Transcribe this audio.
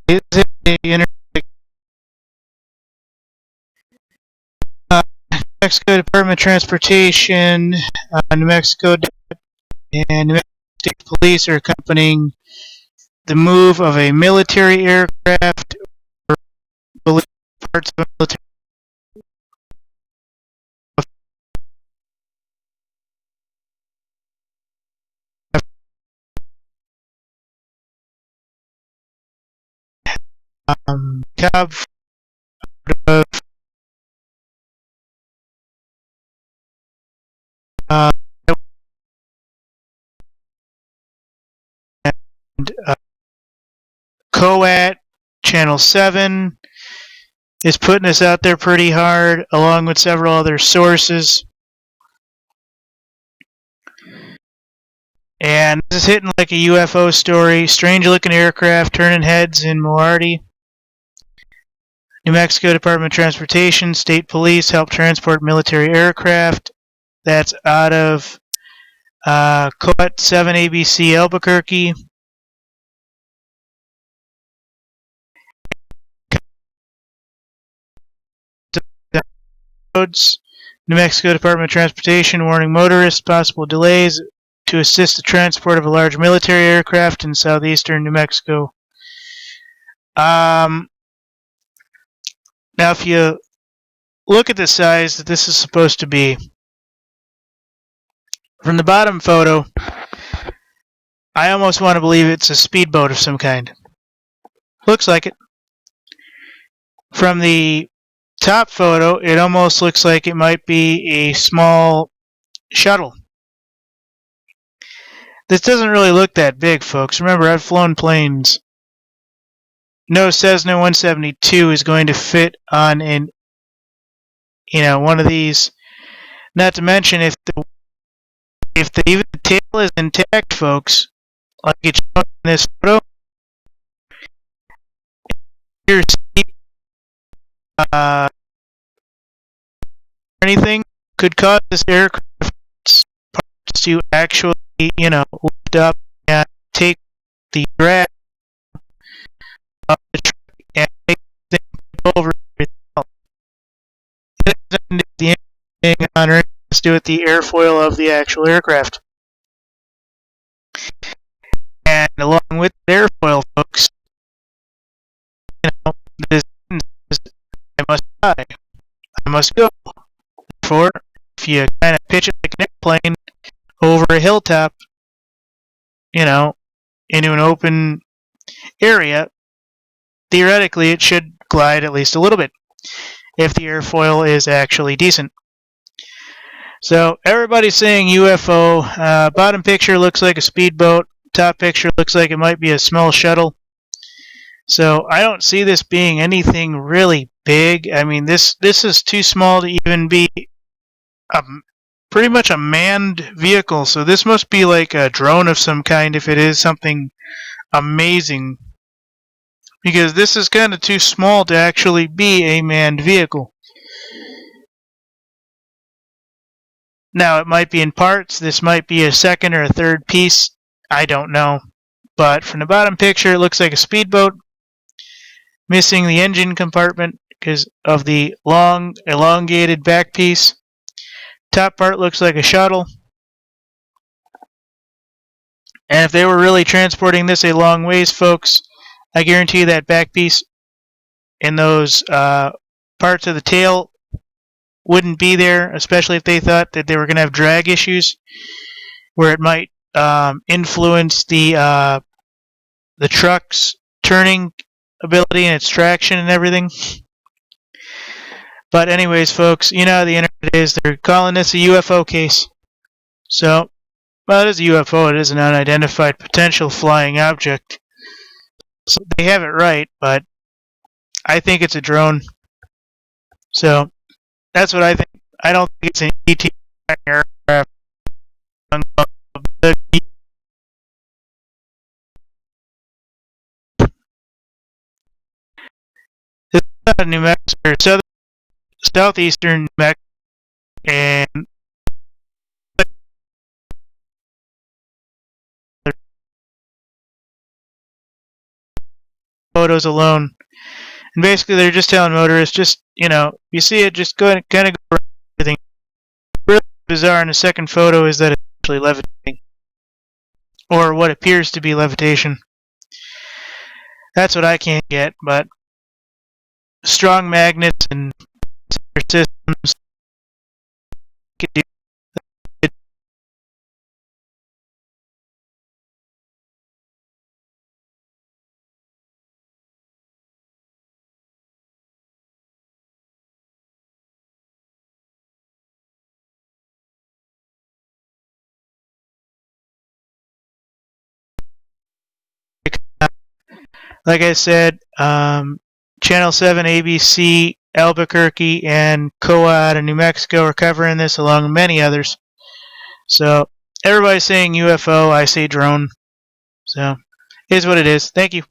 Is it the New Mexico Department of Transportation, New Mexico and New Mexico State Police are accompanying the move of a military aircraft or parts of a military cab of uh, and COAT Channel 7 is putting this out there pretty hard, along with several other sources. And this is hitting like a UFO story. Strange looking aircraft turning heads in Malarty. New Mexico Department of Transportation, State Police help transport military aircraft. That's out of COAT 7 ABC Albuquerque. Roads. New Mexico Department of Transportation warning motorists possible delays to assist the transport of a large military aircraft in southeastern New Mexico. Now, if you look at the size that this is supposed to be, from the bottom photo, I almost want to believe it's a speedboat of some kind. Looks like it. From the top photo, it almost looks like it might be a small shuttle. This doesn't really look that big, folks. Remember, I've flown planes. No Cessna 172 is going to fit on one of these. Not to mention, if even the tail is intact, folks, like it's shown in this photo, your seat, anything could cause this aircraft parts to actually, lift up and take the drag of the truck and make things over itself. It doesn't do the engine on or has to do with the airfoil of the actual aircraft. And along with the airfoil, folks, this I must die. I must go. Therefore, if you kind of pitch it like an airplane over a hilltop, into an open area, theoretically it should glide at least a little bit if the airfoil is actually decent. So everybody's saying UFO. Bottom picture looks like a speedboat. Top picture looks like it might be a small shuttle. So I don't see this being anything really big. I mean, this is too small to even be pretty much a manned vehicle. So this must be like a drone of some kind if it is something amazing. Because this is kind of too small to actually be a manned vehicle. Now, it might be in parts. This might be a second or a third piece. I don't know. But from the bottom picture, it looks like a speedboat. Missing the engine compartment because of the long, elongated back piece. Top part looks like a shuttle. And if they were really transporting this a long ways, folks, I guarantee you that back piece in those parts of the tail wouldn't be there, especially if they thought that they were going to have drag issues where it might influence the truck's turning ability and its traction and everything. But anyways, folks, you know how the internet is. They're calling this a UFO case. So, well, it is a UFO. It is an unidentified potential flying object. So they have it right, but I think it's a drone. So, that's what I think. I don't think it's an ET aircraft. This is not New Mexico, southeastern New Mexico, and photos alone. And basically, they're just telling motorists, just, you see it, just go and kind of go around everything. Really bizarre in the second photo is that it's actually levitating, or what appears to be levitation. That's what I can't get, but strong magnets and systems can do it. Like I said, Channel 7, ABC, Albuquerque, and COA out of New Mexico are covering this, along with many others. So everybody's saying UFO, I say drone. So it is what it is. Thank you.